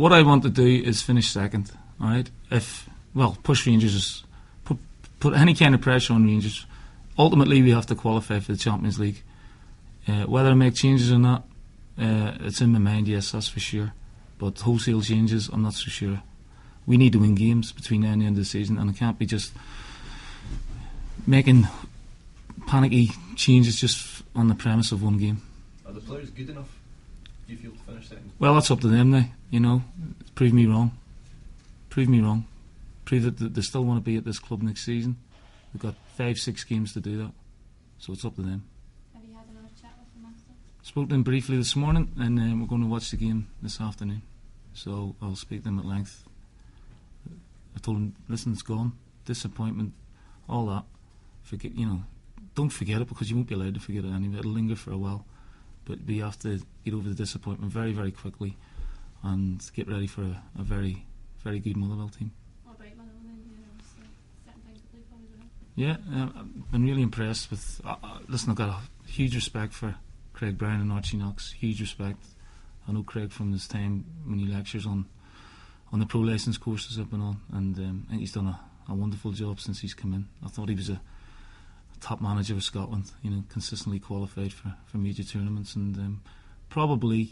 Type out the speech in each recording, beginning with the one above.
what I want to do is finish second. All right, push Rangers, put any kind of pressure on Rangers. Ultimately, we have to qualify for the Champions League. Whether I make changes or not, it's in my mind. Yes, that's for sure. But wholesale changes, I'm not so sure. We need to win games between now and the end of the season, and it can't be just making panicky changes just on the premise of one game. Are the players good enough, do you feel, to finish second? Well, that's up to them now. Prove me wrong. Prove that they still want to be at this club next season. We've got 5-6 games to do that, so it's up to them. Have you had another chat with them after? Spoke to them briefly this morning, and we're going to watch the game this afternoon. So I'll speak to them at length. I told them, listen, it's gone. Disappointment, all that. Don't forget it, because you won't be allowed to forget it anyway. It'll linger for a while, but we have to get over the disappointment very, very quickly and get ready for a very, very good Motherwell team. What about Motherwell then? Certain things to play for as well. Yeah, I've been really impressed with. Listen, I've got a huge respect for Craig Brown and Archie Knox. Huge respect. I know Craig from his time when he lectures on the pro licence courses I've been on, and I think he's done a wonderful job since he's come in. I thought he was a top manager of Scotland, consistently qualified for major tournaments, and probably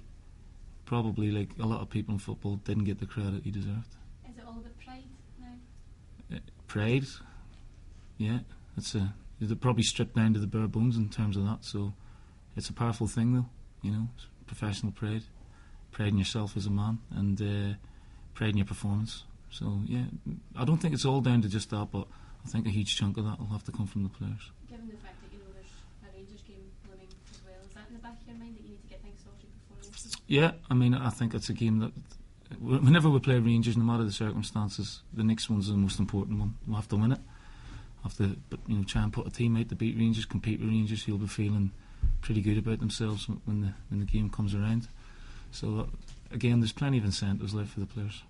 like a lot of people in football, didn't get the credit he deserved. Is it all about pride now? Pride, yeah, they're probably stripped down to the bare bones in terms of that. So it's a powerful thing, though. It's professional pride in yourself as a man, and pride in your performance. So yeah, I don't think it's all down to just that, but I think a huge chunk of that will have to come from the players. Given the fact that there's a Rangers game looming as well, is that in the back of your mind that you need to get things sorted before Rangers? Yeah, I think it's a game that whenever we play Rangers, no matter the circumstances, the next one's the most important one. We'll have to win it. Have to, try and put a team out to beat Rangers, compete with Rangers. Who'll be feeling pretty good about themselves when the game comes around. So again, there's plenty of incentives left for the players.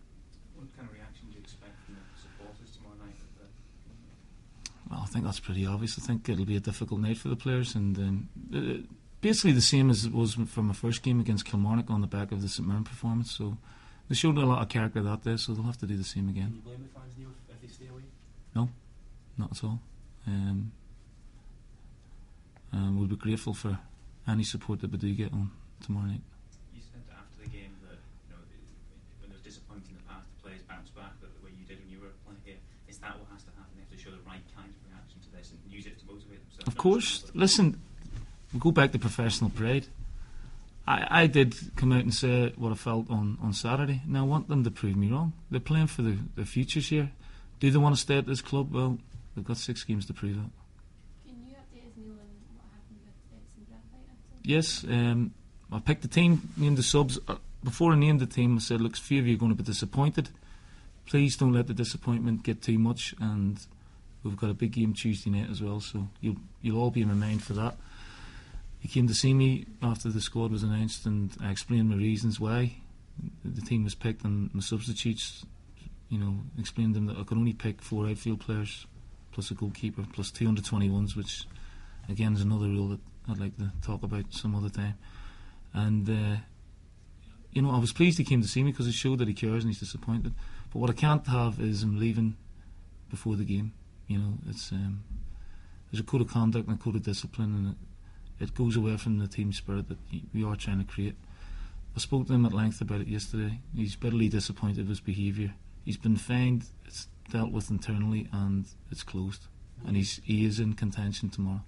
What kind of reaction do you expect from the supporters tomorrow night? Well, I think that's pretty obvious. I think it'll be a difficult night for the players, and basically the same as it was from my first game against Kilmarnock on the back of the St Mirren performance. So they showed a lot of character that day, so they'll have to do the same again. Can you blame the fans, Neil, if they stay away? No, not at all. We'll be grateful for any support that we do get on tomorrow night. You said after the game that when it was disappointing in the past, the players bounced back the way you did when you were playing here. Is that what has to happen? They have to show the right kind of reaction to this and use it to motivate themselves? Of course. Listen, we go back to professional pride. I did come out and say what I felt on Saturday. Now I want them to prove me wrong. They're playing for the futures here. Do they want to stay at this club? Well, they've got 6 games to prove that. Can you update us, Neil, on what happened with St Graphite after? Yes, I picked the team, named the subs. Before I named the team, I said, look, a few of you are going to be disappointed. Please don't let the disappointment get too much, and we've got a big game Tuesday night as well, so you'll all be in my mind for that. He came to see me after the squad was announced, and I explained my reasons why the team was picked and my substitutes. Explained to them that I could only pick 4 outfield players plus a goalkeeper plus 2 under-21s, which again is another rule that I'd like to talk about some other time. And I was pleased he came to see me because it showed that he cares and he's disappointed. But what I can't have is him leaving before the game. It's there's a code of conduct and a code of discipline, and it goes away from the team spirit that we are trying to create. I spoke to him at length about it yesterday. He's bitterly disappointed with his behaviour. He's been fined, it's dealt with internally, and it's closed. And he is in contention tomorrow.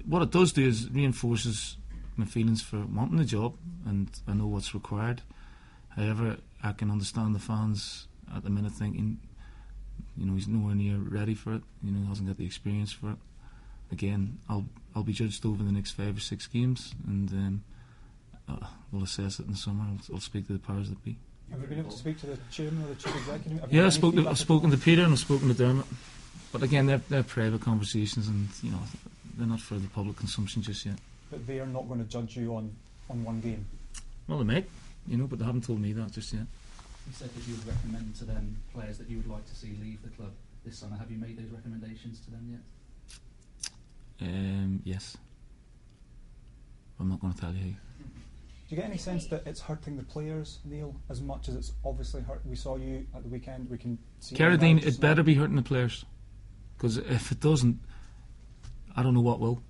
What it does do is reinforces my feelings for wanting the job, and I know what's required. However, I can understand the fans at the minute thinking, he's nowhere near ready for it. Hasn't got the experience for it. Again, I'll be judged over the next 5 or 6 games, and we'll assess it in the summer. I'll speak to the powers that be. Have you been able to speak to the chairman or the chief executive? Yeah, I've spoken to Peter and I've spoken to Dermot. But again, they're private conversations, and they're not for the public consumption just yet. But they are not going to judge you on one game? Well, they might, but they haven't told me that just yet. You said that you would recommend to them players that you would like to see leave the club this summer. Have you made those recommendations to them yet? Yes. I'm not going to tell you who. Do you get any sense that it's hurting the players, Neil, as much as it's obviously hurt? We saw you at the weekend. We can see. Carradine, it better be hurting the players, because if it doesn't, I don't know what will.